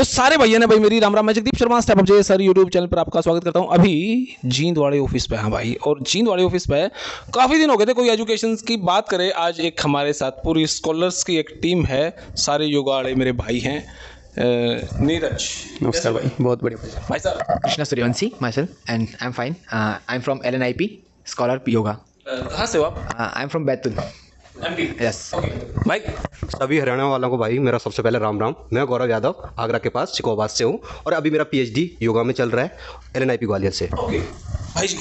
तो सारे भैया ने भाई मेरी राम राम। मैं जगदीप शर्मा स्टेप अप जे सर यूट्यूब चैनल पर आपका स्वागत करता हूं। अभी जींदवाड़े ऑफिस पे हैं भाई, और जींदवाड़े ऑफिस पे काफ़ी दिन हो गए थे कोई एजुकेशन की बात करे। आज एक हमारे साथ पूरी स्कॉलर्स की एक टीम है, सारे योगा वाले मेरे भाई हैं। नीरज, नमस्कार भाई, बहुत बढ़िया भाई साहब। Krishna Suryavanshi, myself, and I'm fine. I'm from LNIP, Scholar Yoga. कहाँ से हो आप? I'm from Baitul. MP. Yes. भाई सभी हरियाणा वालों को भाई मेरा सबसे पहले राम राम। मैं गौरव यादव आगरा के पास चिकोबाद से हूँ, और अभी मेरा पीएचडी योगा में चल रहा है LNIP ग्वालियर से। ओके भाई जी।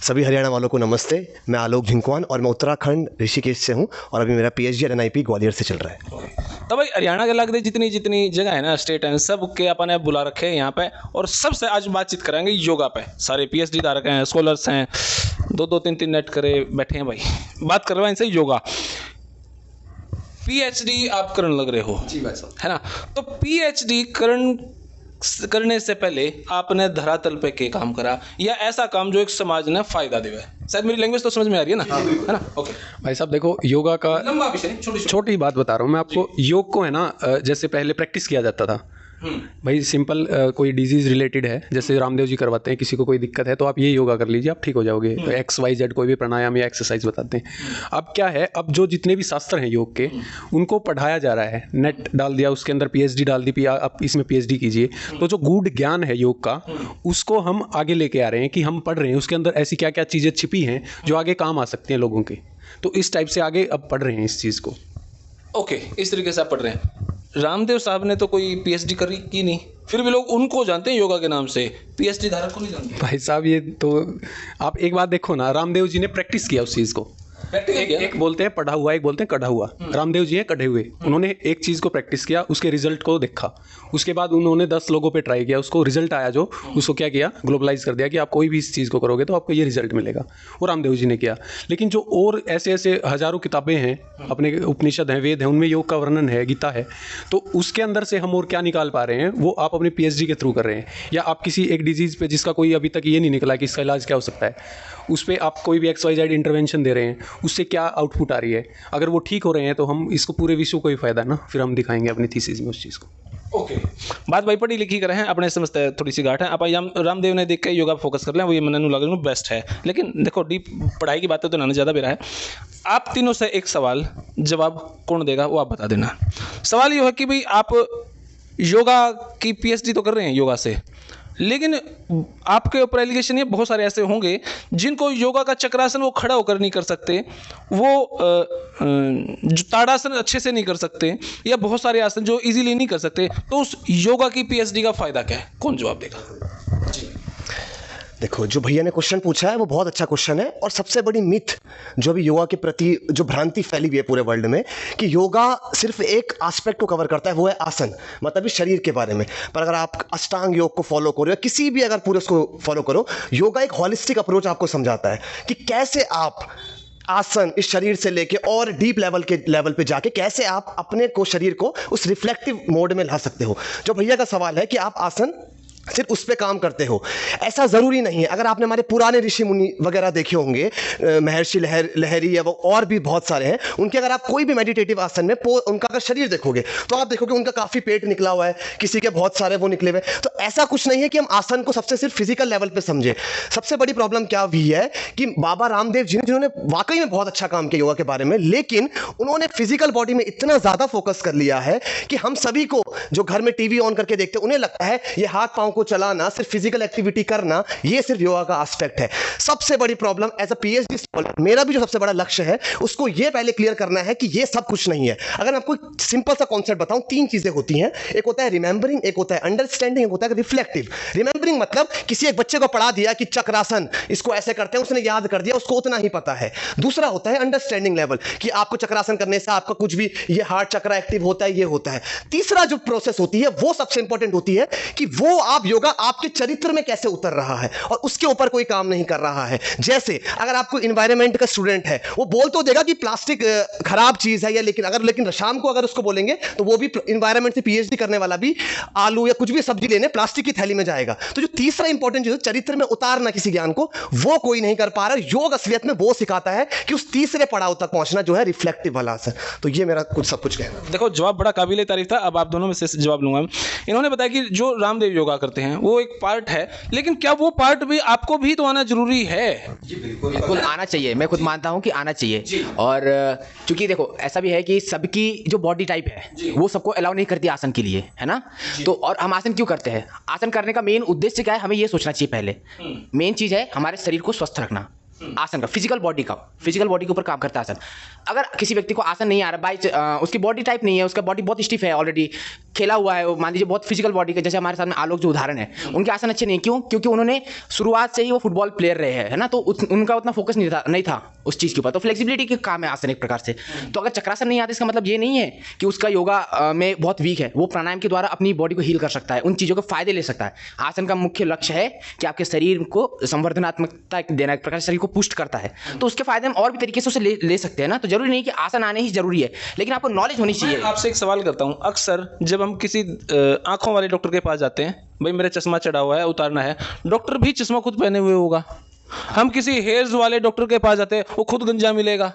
सभी हरियाणा वालों को नमस्ते। मैं आलोक झिंकवान और मैं उत्तराखंड ऋषिकेश से हूँ, और अभी मेरा पीएचडी LNIP ग्वालियर से चल रहा है। तो भाई हरियाणा के लगते जितनी जितनी जगह है ना, स्टेट है, सब के अपन ने बुला रखे हैं यहाँ पे, और सबसे आज बातचीत करेंगे योगा पे। सारे पीएचडी धारक हैं, स्कॉलर्स हैं, दो तीन नेट करे बैठे हैं भाई। बात कर रहे हैं इनसे योगा। पीएचडी आप करने लग रहे हो जी भाई साहब, है ना? तो पीएचडी करने से पहले आपने धरातल पे क्या काम करा, या ऐसा काम जो एक समाज ने फायदा देवे? शायद मेरी लैंग्वेज तो समझ में आ रही है ना, है ना? ओके भाई साहब देखो, योगा का लंबा विषय, छोटी छोटी बात बता रहा हूँ मैं आपको। योग को है ना, जैसे पहले प्रैक्टिस किया जाता था भाई, सिंपल कोई डिजीज रिलेटेड है, जैसे रामदेव जी करवाते हैं, किसी को कोई दिक्कत है तो आप ये योगा कर लीजिए, आप ठीक हो जाओगे। XYZ कोई भी प्राणायाम या एक्सरसाइज बताते हैं। अब क्या है, अब जो जितने भी शास्त्र हैं योग के, उनको पढ़ाया जा रहा है। नेट डाल दिया, उसके अंदर पीएचडी डाल दी, आप इसमें पीएचडी कीजिए। तो जो गूढ़ ज्ञान है योग का, उसको हम आगे लेके आ रहे हैं कि हम पढ़ रहे हैं उसके अंदर ऐसी क्या क्या चीज़ें छिपी हैं जो आगे काम आ सकती हैं लोगों के। तो इस टाइप से आगे अब पढ़ रहे हैं इस चीज़ को। ओके, इस तरीके से आप पढ़ रहे हैं। रामदेव साहब ने तो कोई पीएचडी करी की नहीं, फिर भी लोग उनको जानते हैं योगा के नाम से, पीएचडी धारक को नहीं जानते। भाई साहब ये तो आप एक बात देखो ना, रामदेव जी ने प्रैक्टिस किया उस चीज़ को। एक बोलते हैं पढ़ा हुआ, एक बोलते हैं कढ़ा हुआ। रामदेव जी हैं कढ़े हुए। उन्होंने एक चीज़ को प्रैक्टिस किया, उसके रिजल्ट को देखा, उसके बाद उन्होंने 10 लोगों पे ट्राई किया, उसको रिजल्ट आया जो, उसको क्या किया, ग्लोबलाइज कर दिया कि आप कोई भी इस चीज़ को करोगे तो आपको ये रिजल्ट मिलेगा। वो रामदेव जी ने किया। लेकिन जो और ऐसे ऐसे हज़ारों किताबें हैं, अपने उपनिषद हैं, वेद हैं, उनमें योग का वर्णन है, गीता है, तो उसके अंदर से हम और क्या निकाल पा रहे हैं, वो आप अपने पीएचडी के थ्रू कर रहे हैं। या आप किसी एक डिजीज़ पे जिसका कोई अभी तक ये नहीं निकला कि इसका इलाज क्या हो सकता है, उस पर आप कोई भी XYZ इंटरवेंशन दे रहे हैं, उससे क्या आउटपुट आ रही है। अगर वो ठीक हो रहे हैं तो हम इसको पूरे विश्व को ही फायदा है ना, फिर हम दिखाएंगे अपनी थीसिस में उस चीज़ को। ओके बात भाई पढ़ी लिखी कर हैं, अपने समझते हैं थोड़ी सी घाट है। आप रामदेव ने देख के योगा फोकस कर लें, वो ये मन लगा बेस्ट है। लेकिन देखो डीप पढ़ाई की बातें तो ना ज़्यादा बेरा है। आप तीनों से एक सवाल जवाब कौन देगा वो आप बता देना। सवाल ये है कि भाई आप योगा की पीएचडी तो कर रहे हैं योगा से, लेकिन आपके ऊपर एलिगेशन ये बहुत सारे ऐसे होंगे जिनको योगा का चक्रासन वो खड़ा होकर नहीं कर सकते, वो जो ताड़ासन अच्छे से नहीं कर सकते, या बहुत सारे आसन जो इजीली नहीं कर सकते। तो उस योगा की पीएचडी का फायदा क्या है? कौन जवाब देगा? जी देखो, जो भैया ने क्वेश्चन पूछा है वो बहुत अच्छा क्वेश्चन है, और सबसे बड़ी मिथ जो अभी योगा के प्रति जो भ्रांति फैली हुई है पूरे वर्ल्ड में, कि योगा सिर्फ एक एस्पेक्ट को कवर करता है, वो है आसन, मतलब इस शरीर के बारे में। पर अगर आप अष्टांग योग को फॉलो करो या किसी भी अगर पूरे उसको फॉलो करो, योगा एक हॉलिस्टिक अप्रोच आपको समझाता है कि कैसे आप आसन इस शरीर से लेके और डीप लेवल पे जाके कैसे आप अपने को शरीर को उस रिफ्लेक्टिव मोड में ला सकते हो। जो भैया का सवाल है कि आप आसन सिर्फ उस पे काम करते हो, ऐसा ज़रूरी नहीं है। अगर आपने हमारे पुराने ऋषि मुनि वगैरह देखे होंगे, महर्षि लहरी या वो और भी बहुत सारे हैं, उनके अगर आप कोई भी मेडिटेटिव आसन में उनका अगर शरीर देखोगे तो आप देखोगे उनका काफ़ी पेट निकला हुआ है, किसी के बहुत सारे वो निकले हुए। तो ऐसा कुछ नहीं है कि हम आसन को सबसे सिर्फ फिजिकल लेवल पे समझे। सबसे बड़ी प्रॉब्लम क्या हुई है कि बाबा रामदेव जी ने, जिन्होंने वाकई में बहुत अच्छा काम किया योगा के बारे में, लेकिन उन्होंने फिजिकल बॉडी में इतना ज़्यादा फोकस कर लिया है कि हम सभी को जो घर में टीवी ऑन करके देखते हैं, उन्हें लगता है ये हाथ पाँव को चलाना, सिर्फ फिजिकल एक्टिविटी करना, ये सिर्फ योगा का एस्पेक्ट है। सबसे बड़ी problem as a PhD scholar, मेरा भी जो सबसे बड़ा लक्ष्य है उसको ये पहले क्लियर करना है कि ये सब कुछ नहीं है। अगर मैं आपको सिंपल सा कॉन्सेप्ट बताऊं, 3 चीजें होती हैं। एक होता है रिमेंबरिंग, एक होता है अंडरस्टैंडिंग, एक होता है रिफ्लेक्टिव। रिमेंबरिंग मतलब किसी एक बच्चे को पढ़ा दिया कि चक्रासन इसको ऐसे करते हैं, उसने याद कर दिया, उसको उतना ही पता है। दूसरा होता है अंडरस्टैंडिंग लेवल, कि आपको चक्रासन करने से आपका कुछ भी ये हार्ट चक्र एक्टिव होता है, ये होता है। तीसरा जो प्रोसेस होती है वो सबसे इंपॉर्टेंट होती है कि वो आप अब योगा आपके चरित्र में कैसे उतर रहा है और उसके ऊपर कोई काम नहीं कर रहा है। जैसे अगर आपको इन्वायरमेंट का स्टूडेंट है, वो बोल तो देगा कि प्लास्टिक खराब चीज है या, लेकिन शाम को अगर उसको बोलेंगे तो वो भी इन्वायरमेंट से पीएचडी करने वाला भी आलू या कुछ भी सब्जी लेने प्लास्टिक की थैली में जाएगा। तो जो तीसरा इंपॉर्टेंट चीज है चरित्र में उतारना किसी ज्ञान को, वो कोई नहीं कर पा रहा। योग असलियत में वो सिखाता है कि उस तीसरे पड़ाव तक पहुंचना जो है रिफ्लेक्टिव वाला असर। तो ये मेरा सब कुछ कहना। देखो जवाब बड़ा काबिल तारीफ था। अब आप दोनों में से जवाब लूंगा। इन्होंने बताया कि जो रामदेव योगा करते हैं वो एक पार्ट है, लेकिन क्या वो पार्ट भी आपको भी तो आना जरूरी है? बिल्कुल आना चाहिए। मैं खुद मानता हूं कि आना चाहिए। और क्योंकि देखो ऐसा भी है कि सबकी जो बॉडी टाइप है वो सबको अलाउ नहीं करती आसन के लिए, है ना। तो और हम आसन क्यों करते हैं? आसन करने का मेन उद्देश्य क्या है, हमें ये सोचना चाहिए पहले। मेन चीज है हमारे शरीर को स्वस्थ रखना। आसन का फिजिकल बॉडी के ऊपर काम करता है आसन। अगर किसी व्यक्ति को आसन नहीं आ रहा, उसकी बॉडी टाइप नहीं है, उसका बॉडी बहुत स्टिफ है, ऑलरेडी खेला हुआ है, मान लीजिए बहुत फिजिकल बॉडी का, जैसे हमारे सामने आलोक जो उदाहरण है, उनके आसन अच्छे नहीं। क्यों? क्योंकि उन्होंने शुरुआत से ही वो फुटबॉल प्लेयर रहे हैं, है ना। तो उनका उतना फोकस नहीं था उस चीज़ के ऊपर। तो फ्लेक्सिबिलिटी के काम है आसन एक प्रकार से। तो अगर चक्रासन नहीं आता, इसका मतलब ये नहीं है कि उसका योगा में बहुत वीक है। वो प्राणायाम के द्वारा अपनी बॉडी को हील कर सकता है, उन चीज़ों के फायदे ले सकता है। आसन का मुख्य लक्ष्य है कि आपके शरीर को संवर्धनात्मकता देना, एक प्रकार से शरीर को पुष्ट करता है। तो उसके फायदे हम और भी तरीके से उसे ले सकते हैं ना। तो जरूरी नहीं कि आसन आने ही जरूरी है, लेकिन आपको नॉलेज होनी चाहिए। आपसे एक सवाल करता हूं, अक्सर जब हम किसी आंखों वाले डॉक्टर के पास जाते हैं, भाई मेरा चश्मा चढ़ा हुआ है, उतारना है, डॉक्टर भी चश्मा खुद पहने हुए होगा। हम किसी हेयर्स वाले डॉक्टर के पास जाते हैं, वो खुद गंजा मिलेगा।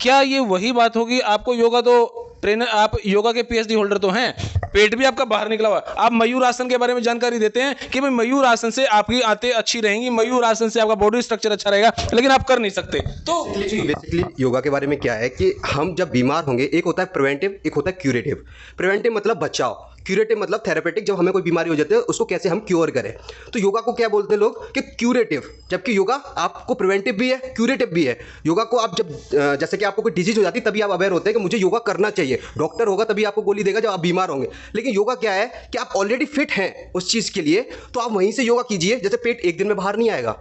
क्या ये वही बात होगी? आपको योगा तो ट्रेनर, आप योगा के पीएचडी होल्डर तो हैं, पेट भी आपका बाहर निकला हुआ है, आप मयूर आसन के बारे में जानकारी देते हैं कि भाई मयूर आसन से आपकी आंतें अच्छी रहेंगी, मयूर आसन से आपका बॉडी स्ट्रक्चर अच्छा रहेगा, लेकिन आप कर नहीं सकते। तो बेसिकली योगा के बारे में क्या है कि हम जब बीमार होंगे, एक होता है प्रिवेंटिव, एक होता है क्यूरेटिव। प्रिवेंटिव मतलब बचाव, क्यूरेटिव मतलब थेरेपेटिक, जब हमें कोई बीमारी हो जाती है उसको कैसे हम क्योर करें। तो योगा को क्या बोलते हैं लोग कि क्यूरेटिव, जबकि योगा आपको प्रिवेंटिव भी है, क्यूरेटिव भी है। योगा को आप जब जैसे कि आपको कोई डिजीज हो जाती है तभी आप अवेयर होते हैं कि मुझे योगा करना चाहिए। डॉक्टर होगा तभी आपको गोली देगा जब आप बीमार होंगे। लेकिन योगा क्या है कि आप ऑलरेडी फिट हैं उस चीज़ के लिए, तो आप वहीं से योगा कीजिए। जैसे पेट एक दिन में बाहर नहीं आएगा,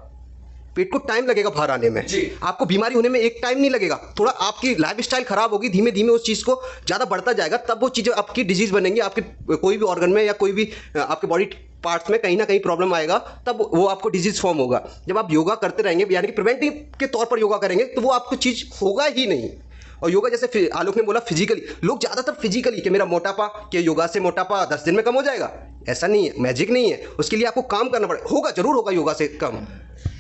पेट को टाइम लगेगा बाहर आने में, आपको बीमारी होने में एक टाइम नहीं लगेगा। थोड़ा आपकी लाइफस्टाइल खराब होगी, धीमे धीमे उस चीज़ को ज़्यादा बढ़ता जाएगा, तब वो चीज़ें आपकी डिजीज बनेंगी। आपके कोई भी ऑर्गन में या कोई भी आपके बॉडी पार्ट्स में कहीं ना कहीं प्रॉब्लम आएगा, तब वो आपको डिजीज फॉर्म होगा। जब आप योगा करते रहेंगे, यानी कि प्रिवेंटिव के तौर पर योगा करेंगे, तो वो आपको चीज़ होगा ही नहीं। और योगा जैसे आलोक ने बोला फिजिकली, लोग ज़्यादातर फिजिकली कि मेरा मोटापा, कि योगा से मोटापा 10 दिन में कम हो जाएगा, ऐसा नहीं है, मैजिक नहीं है। उसके लिए आपको काम करना पड़ेगा, होगा जरूर होगा योगा से कम।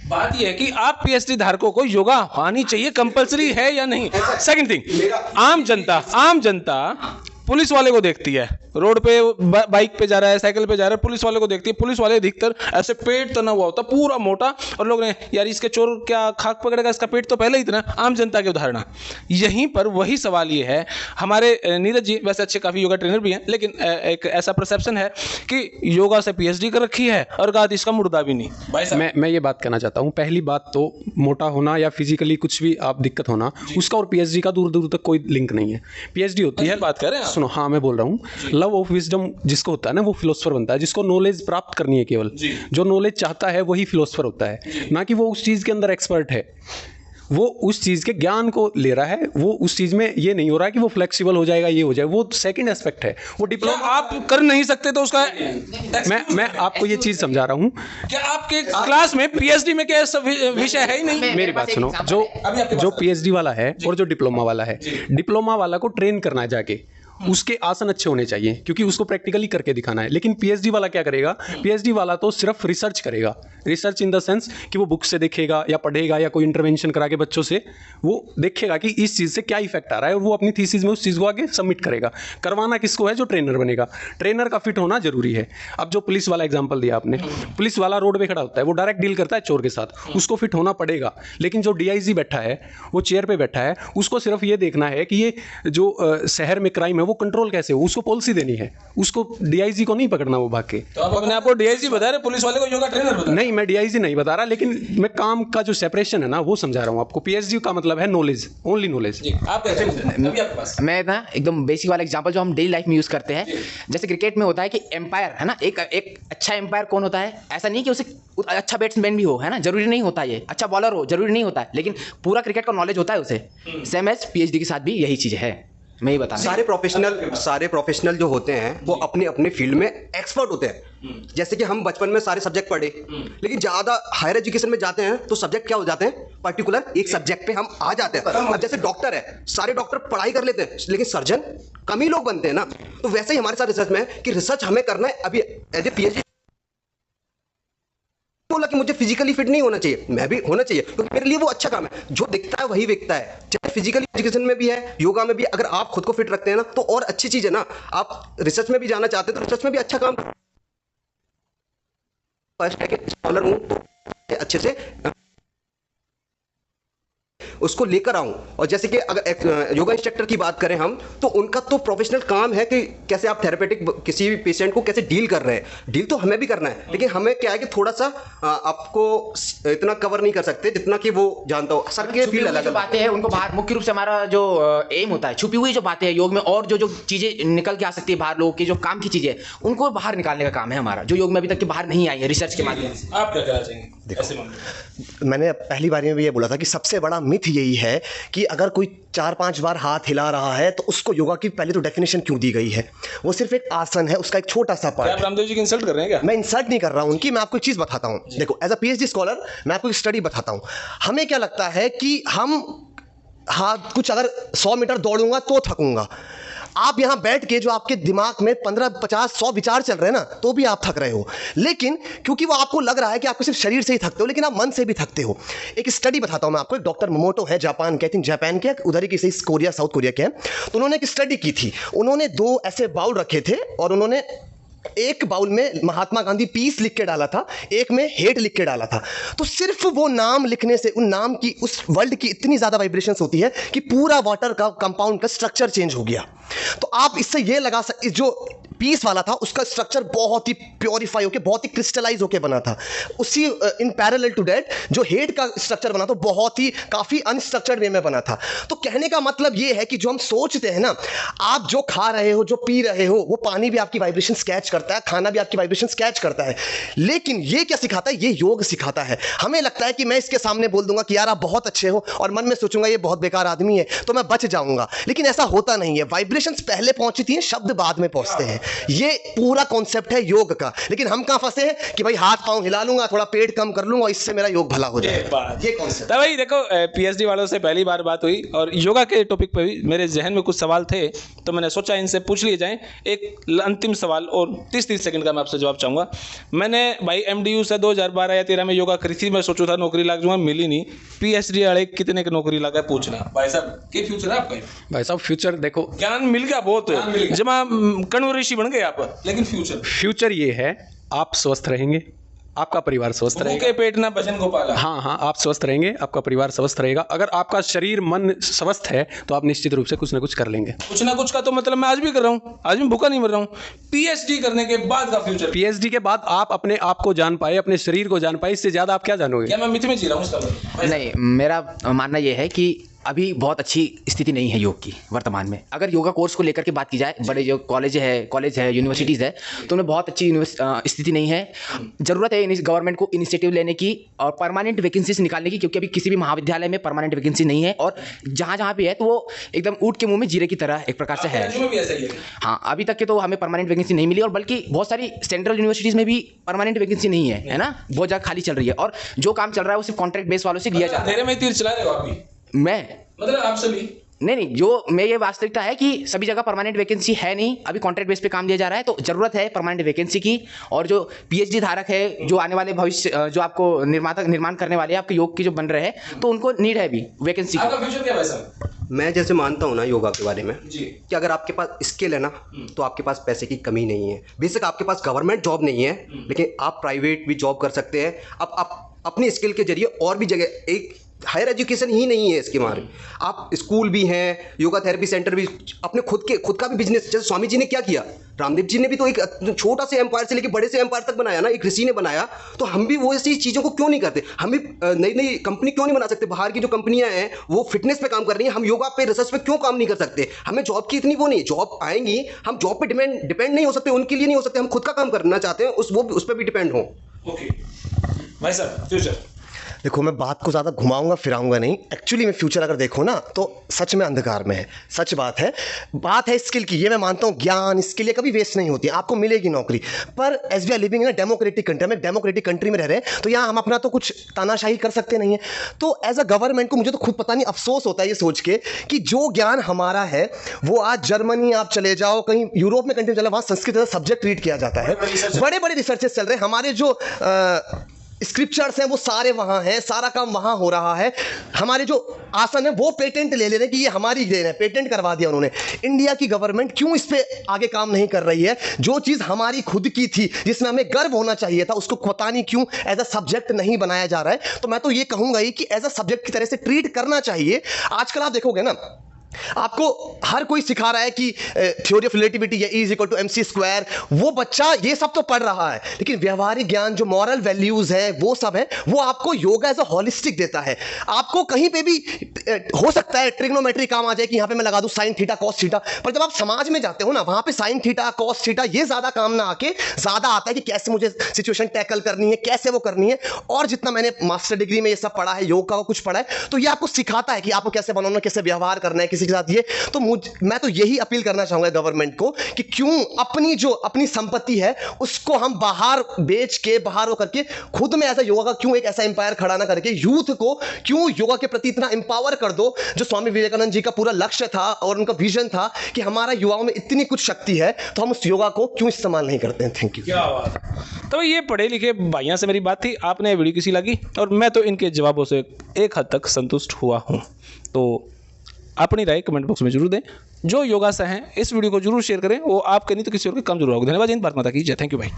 बात यह है कि आप पीएचडी धारकों को योगा आनी चाहिए, कंपलसरी है या नहीं। सेकंड थिंग, आम जनता पुलिस वाले को देखती है, रोड पे बाइक पे जा रहा है, साइकिल पे जा रहा है, पुलिस वाले को देखती है। पुलिस वाले अधिकतर ऐसे पेट तना हुआ होता, पूरा मोटा, और लोग ने यार इसके चोर क्या खाक पकड़ेगा, इसका पेट तो पहले ही इतना। आम जनता की उदाहरण यहीं पर वही सवाल ये है। हमारे नीरज जी वैसे अच्छे काफ़ी योगा ट्रेनर भी हैं, लेकिन एक ऐसा परसेप्शन है कि योगा से पीएचडी कर रखी है और कहा इसका मुर्दा भी नहीं। मैं ये बात कहना चाहता हूँ, पहली बात तो मोटा होना या फिजिकली कुछ भी आप दिक्कत होना, उसका और पीएचडी का दूर दूर तक कोई लिंक नहीं है। पीएचडी होती है, बात कर रहे हैं सुनो, हाँ मैं बोल रहा हूँ, लव ऑफ विजडम जिसको होता है ना, वो फिलोसफर बनता है, जिसको नॉलेज प्राप्त करनी है केवल, जो नॉलेज चाहता है वही फिलोसफर होता है, ना कि वो उस चीज़ के अंदर एक्सपर्ट है। वो उस चीज़ के ज्ञान को ले रहा है, वो उस चीज़ में ये नहीं हो रहा है कि वो फ्लेक्सिबल हो जाएगा, ये हो जाए, वो सेकंड एस्पेक्ट है। वो डिप्लोमा आप कर नहीं सकते तो उसका मैं आपको ये चीज़ समझा रहा हूँ। क्या आपके क्लास में पीएचडी में क्या विषय है ही नहीं? मेरी बात सुनो, जो पीएचडी वाला है और जो डिप्लोमा वाला है, डिप्लोमा वाला को ट्रेन करना है जाके, उसके आसन अच्छे होने चाहिए क्योंकि उसको प्रैक्टिकली करके दिखाना है। लेकिन पीएचडी वाला क्या करेगा? पीएचडी वाला तो सिर्फ रिसर्च करेगा, रिसर्च इन द सेंस कि वो बुक से देखेगा या पढ़ेगा या कोई इंटरवेंशन करा के बच्चों से वो देखेगा कि इस चीज़ से क्या इफेक्ट आ रहा है, और वो अपनी थीसिस में उस चीज़ को आगे सबमिट करेगा। करवाना किसको है? जो ट्रेनर बनेगा। ट्रेनर का फिट होना जरूरी है। अब जो पुलिस वाला एग्जाम्पल दिया आपने, पुलिस वाला रोड पे खड़ा होता है, वो डायरेक्ट डील करता है चोर के साथ, उसको फिट होना पड़ेगा। लेकिन जो डीआईजी बैठा है, वो चेयर पे बैठा है, उसको सिर्फ ये देखना है कि ये जो शहर में क्राइम है वो कंट्रोल कैसे हो, उसको पॉलिसी देनी है, उसको डीआईजी को नहीं पकड़ना वो भाग के। तो आप अपने आप को डीआईजी बता रहे, पुलिस वाले को योगा ट्रेनर बता रहे? नहीं, मैं डीआईजी नहीं बता रहा, लेकिन मैं काम का जो सेपरेशन है ना वो समझा रहा हूँ आपको। पीएचडी का मतलब है नॉलेज, ओनली नॉलेज। आप कैसे? अभी आपके पास मैं ना एकदम बेसिक वाला एग्जांपल जो हम डेली लाइफ में यूज करते हैं, जैसे क्रिकेट में होता है कि एम्पायर है ना, एक अच्छा एम्पायर कौन होता है? ऐसा नहीं कि उसे अच्छा बैट्समैन भी हो, है ना, जरूरी नहीं होता, ये अच्छा बॉलर हो जरूरी नहीं होता है, लेकिन पूरा क्रिकेट का नॉलेज होता है उसे। सेम एज पीएचडी के साथ भी यही चीज है। मैं ही बताना सारे प्रोफेशनल जो होते हैं वो अपने अपने फील्ड में एक्सपर्ट होते हैं। जैसे कि हम बचपन में सारे सब्जेक्ट पढ़े, लेकिन ज़्यादा हायर एजुकेशन में जाते हैं तो सब्जेक्ट क्या हो जाते हैं, पर्टिकुलर एक सब्जेक्ट पे हम आ जाते हैं। अब जैसे डॉक्टर है, सारे डॉक्टर पढ़ाई कर लेते हैं लेकिन सर्जन कम ही लोग बनते हैं ना। तो वैसे ही हमारे साथ रिसर्च में है कि रिसर्च हमें करना है। अभी एज ए पीएचडी बोला कि मुझे फिजिकली फिट नहीं होना चाहिए, मैं भी होना चाहिए क्योंकि मेरे लिए वो अच्छा काम है। जो दिखता है वही बिकता है, चाहे फिजिकली एजुकेशन में भी है, योगा में भी। अगर आप खुद को फिट रखते हैं ना तो और अच्छी चीज है ना। आप रिसर्च में भी जाना चाहते हैं तो रिसर्च में भी अच्छा काम, फर्स्ट है कि स्कॉलर हूं तो अच्छे से उसको लेकर आऊं। और जैसे कि अगर योगा इंस्ट्रक्टर की बात करें हम, तो उनका तो प्रोफेशनल काम है कि कैसे आप थेरेपेटिक किसी भी पेशेंट को कैसे डील कर रहे हैं। डील तो हमें भी करना है, लेकिन हमें क्या है कि थोड़ा सा आपको इतना कवर नहीं कर सकते जितना कि वो जानता हो। सर के फील्ड अलग बातें हैं, उनको बाहर मुख्य रूप से हमारा जो एम होता है, छुपी हुई जो बातें हैं योग में और जो चीजें निकल के आ सकती है बाहर, लोगों की जो काम की चीजें उनको बाहर निकालने का काम है हमारा, जो योग में अभी तक के बाहर नहीं आई है रिसर्च के माध्यम से। आप क्या कहना चाहेंगे? मैंने पहली बारी में भी ये बोला था कि सबसे बड़ा मिथ यही है कि अगर कोई 4-5 बार हाथ हिला रहा है तो उसको योगा की पहले तो डेफिनेशन क्यों दी गई है। वो सिर्फ एक आसन है, उसका एक छोटा सा पार्ट। आप रामदेव जी की इंसल्ट कर रहे हैं क्या? मैं इंसल्ट नहीं कर रहा हूं उनकी, मैं आपको एक चीज बताता हूं। देखो, एज अ पीएचडी स्कॉलर मैं आपको एक स्टडी बताता हूं। हमें क्या लगता है कि हम कुछ अगर 100 मीटर दौड़ूंगा तो थकूंगा। आप यहां बैठ के जो आपके दिमाग में 15, 50, 100 विचार चल रहे हैं ना, तो भी आप थक रहे हो। लेकिन क्योंकि वो आपको लग रहा है कि आपको सिर्फ शरीर से ही थकते हो, लेकिन आप मन से भी थकते हो। एक स्टडी बताता हूं मैं आपको। एक डॉक्टर मोमोटो है, जापान के, आई थिंक जापान के, उधर ही किसी कोरिया, साउथ कोरिया के हैं। तो उन्होंने एक स्टडी की थी। उन्होंने 2 ऐसे बाउल रखे थे और उन्होंने एक बाउल में महात्मा गांधी पीस लिख के डाला था, एक में हेट लिख के डाला था। तो सिर्फ वो नाम लिखने से उन नाम की, उस वर्ड की इतनी ज्यादा वाइब्रेशंस होती है कि पूरा वाटर का कंपाउंड का स्ट्रक्चर चेंज हो गया। तो आप इससे ये लगा सकते, जो पीस वाला था उसका स्ट्रक्चर बहुत ही प्योरीफाई होकर, बहुत ही क्रिस्टलाइज होकर बना था। उसी इन पैरेलल टू दैट जो हेड का स्ट्रक्चर बना था बहुत ही काफी अनस्ट्रक्चर्ड वे में बना था। तो कहने का मतलब ये है कि जो हम सोचते हैं ना, आप जो खा रहे हो, जो पी रहे हो, वो पानी भी आपकी वाइब्रेशन कैच करता है, खाना भी आपकी वाइब्रेशन कैच करता है। लेकिन ये क्या सिखाता है? ये योग सिखाता है। हमें लगता है कि मैं इसके सामने बोल दूंगा कि यार आप बहुत अच्छे हो, और मन में सोचूंगा ये बहुत बेकार आदमी है, तो मैं बच जाऊंगा। लेकिन ऐसा होता नहीं है। वाइब्रेशंस पहले पहुंचती हैं, शब्द बाद में पहुंचते हैं। ये पूरा कॉन्सेप्ट है योग का। लेकिन हम कहां फंसे हैं कि भाई हाथ पांव हिला लूंगा, थोड़ा पेट कम कर लूंगा, इससे मेरा योग भला हो जाएगा। ये कॉन्सेप्ट तो भाई देखो, पीएचडी वालों से पहली बार बात हुई और योगा के टॉपिक पे भी मेरे जहन में कुछ सवाल थे, तो मैंने सोचा इनसे पूछ लिए जाएं। एक अंतिम सवाल और 30 सेकंड का मैं आपसे जवाब चाहूंगा। मैंने भाई एमडीयू से 2012 या 13 में योगा करी थी। मैं सोचू था नौकरी लग जाऊंगा, मिली नहीं। पीएचडी वाले कितने की नौकरी लगा पूछना। भाई साहब क्या फ्यूचर है आपका? भाई साहब फ्यूचर देखो, ज्ञान मिल गया बहुत, जमा कण्व ऋषि बन गए आप, लेकिन फ्यूचर ये है, आप स्वस्थ रहेंगे, आपका परिवार स्वस्थ रहेगा। भूखे पेट ना भजन गोपाला। हाँ, आप स्वस्थ रहेंगे, आपका परिवार स्वस्थ रहेगा। अगर आपका शरीर मन स्वस्थ है तो आप निश्चित रूप से कुछ ना कुछ कर लेंगे। कुछ ना कुछ का तो मतलब मैं आज भी कर रहा हूँ, आज भी भूखा नहीं मर रहा हूँ। पीएचडी करने के बाद का फ्यूचर, पीएचडी के बाद आप अपने आप को जान पाए, अपने शरीर को जान पाए, इससे ज्यादा आप क्या जानोगे? क्या मैं मिथ में जी रहा हूँ इसका मतलब? नहीं, मेरा मानना यह है कि अभी बहुत अच्छी स्थिति नहीं है योग की वर्तमान में। अगर योगा कोर्स को लेकर के बात की जाए, बड़े जो कॉलेज है, यूनिवर्सिटीज़ है, तो उनमें बहुत अच्छी स्थिति नहीं है। ज़रूरत है गवर्नमेंट को इनिशिएटिव लेने की और परमानेंट वैकेंसीज निकालने की, क्योंकि अभी किसी भी महाविद्यालय में परमानेंट वैकेंसी नहीं है। और जहाँ भी है तो वो एकदम ऊँट के मुँह में जीरे की तरह एक प्रकार से है। हाँ, अभी तक के तो हमें परमानेंट वैकेंसी नहीं मिली, और बल्कि बहुत सारी सेंट्रल यूनिवर्सिटीज़ में भी परमानेंट वैकेंसी नहीं है ना, बहुत जगह खाली चल रही है। और जो काम चल रहा है वो सिर्फ कॉन्ट्रैक्ट बेस वालों से लिया जा रहा है। मेरे में तीर चला रहे हो आप भी? मैं मतलब आप सभी नहीं, जो मैं ये वास्तविकता है कि सभी जगह परमानेंट वैकेंसी है नहीं, अभी कॉन्ट्रैक्ट बेस पे काम दिया जा रहा है। तो जरूरत है परमानेंट वैकेंसी की। और जो पीएचडी धारक है, जो आने वाले भविष्य जो आपको निर्माण करने वाले हैं आपके योग के जो बन रहे हैं, तो उनको नीड है अभी वैकेंसी। आपका फ्यूचर क्या है वैसा? मैं जैसे मानता हूँ ना योगा के बारे में जी, कि अगर आपके पास स्किल है ना, तो आपके पास पैसे की कमी नहीं है। बेशक आपके पास गवर्नमेंट जॉब नहीं है, लेकिन आप प्राइवेट भी जॉब कर सकते हैं। अब आप अपनी स्किल के जरिए और भी जगह, एक हायर एजुकेशन ही नहीं है इसके मारे, आप स्कूल भी हैं, योगा थेरेपी सेंटर भी, अपने खुद का भी बिजनेस। जैसे स्वामी जी ने क्या किया, रामदेव जी ने भी तो एक छोटा से एम्पायर से लेकर बड़े से एम्पायर तक बनाया ना, एक ऋषि ने बनाया। तो हम भी वो ऐसी चीज़ों को क्यों नहीं करते? हम भी नई नई कंपनी क्यों नहीं बना सकते? बाहर की जो कंपनियां हैं वो फिटनेस पे काम कर रही हैं, हम योगा पे, रिसर्च पे क्यों काम नहीं कर सकते? हमें जॉब की इतनी वो नहीं, जॉब आएंगी, हम जॉब पे डिपेंड नहीं हो सकते, उनके लिए नहीं हो सकते। हम खुद का काम करना चाहते हैं, उस पर भी डिपेंड हो। ओके भाई साहब, फ्यूचर देखो मैं बात को ज़्यादा घुमाऊंगा फिराऊंगा नहीं। एक्चुअली में फ्यूचर अगर देखो ना तो सच में अंधकार में है, सच बात है स्किल की। ये मैं मानता हूँ, ज्ञान स्किल ये कभी वेस्ट नहीं होती, आपको मिलेगी नौकरी। पर as we are living in democratic country, हम डेमोक्रेटिक कंट्री में रह रहे हैं, तो यहाँ हम अपना तो कुछ तानाशाही कर सकते नहीं है। तो एज अ गवर्नमेंट को मुझे तो खुद पता नहीं अफसोस होता है ये सोच के कि जो ज्ञान हमारा है वो आज जर्मनी आप चले जाओ, कहीं यूरोप में कंट्री चले, वहाँ संस्कृत सब्जेक्ट ट्रीट किया जाता है। बड़े बड़े रिसर्चेस चल रहे हैं, हमारे जो स्क्रिप्चर्स हैं वो सारे वहाँ हैं, सारा काम वहाँ हो रहा है। हमारे जो आसन है वो पेटेंट ले रहे हैं कि ये हमारी देन है, पेटेंट करवा दिया उन्होंने। इंडिया की गवर्नमेंट क्यों इस पे आगे काम नहीं कर रही है? जो चीज़ हमारी खुद की थी, जिसमें हमें गर्व होना चाहिए था, उसको पता नहीं क्यों एज अ सब्जेक्ट नहीं बनाया जा रहा है। तो मैं तो ये कहूँगा ही कि एज अ सब्जेक्ट की तरह से ट्रीट करना चाहिए। आजकल आप देखोगे ना, आपको हर कोई सिखा रहा है कि थ्योरी ऑफ रिलेटिविटी या E=mc²। वो बच्चा ये सब तो पढ़ रहा है, लेकिन व्यवहारिक ज्ञान जो मॉरल वैल्यूज है वो सब है, वो आपको योगा एज अ होलिस्टिक देता है। आपको कहीं पे भी हो सकता है ट्रिग्नोमेट्री काम आ जाए कि यहाँ पे मैं लगा दूं sin थीटा cos थीटा, पर जब आप समाज में जाते हो ना, वहां पे sin थीटा cos थीटा ये ज्यादा काम ना आके ज्यादा आता है कि कैसे मुझे सिचुएशन टैकल करनी है, कैसे वो करनी है। और जितना मैंने मास्टर डिग्री में ये सब पढ़ा है, योग का कुछ पढ़ा है, तो ये आपको सिखाता है कि आपको कैसे बनाना, कैसे व्यवहार करना है किसी के साथ। ये तो मैं तो यही अपील करना चाहूंगा गवर्नमेंट को कि क्यों अपनी संपत्ति है उसको हम बाहर बेच के, बाहर वो करके, खुद में ऐसा योगा का क्यों एक ऐसा एम्पायर खड़ा ना करके यूथ को क्यों योगा के प्रति इतना एम्पावर कर दो। जो स्वामी विवेकानंद जी का पूरा लक्ष्य था और उनका विजन था कि हमारा युवाओं में इतनी कुछ शक्ति है, तो हम उस योगा को क्यों इस्तेमाल नहीं करते हैं। Thank you. क्या बात। तो ये पढ़े लिखे भाइयों से मेरी बात थी, आपने वीडियो किसी लगी और मैं तो इनके जवाबों से एक हद तक संतुष्ट हुआ हूँ। तो अपनी राय कमेंट बॉक्स में जरूर दें। जो योगा से हैं इस वीडियो को जरूर शेयर करें, वो आपके नहीं तो किसी और के काम जरूर होगा। धन्यवाद। भारत माता की जय। थैंक यू भाई।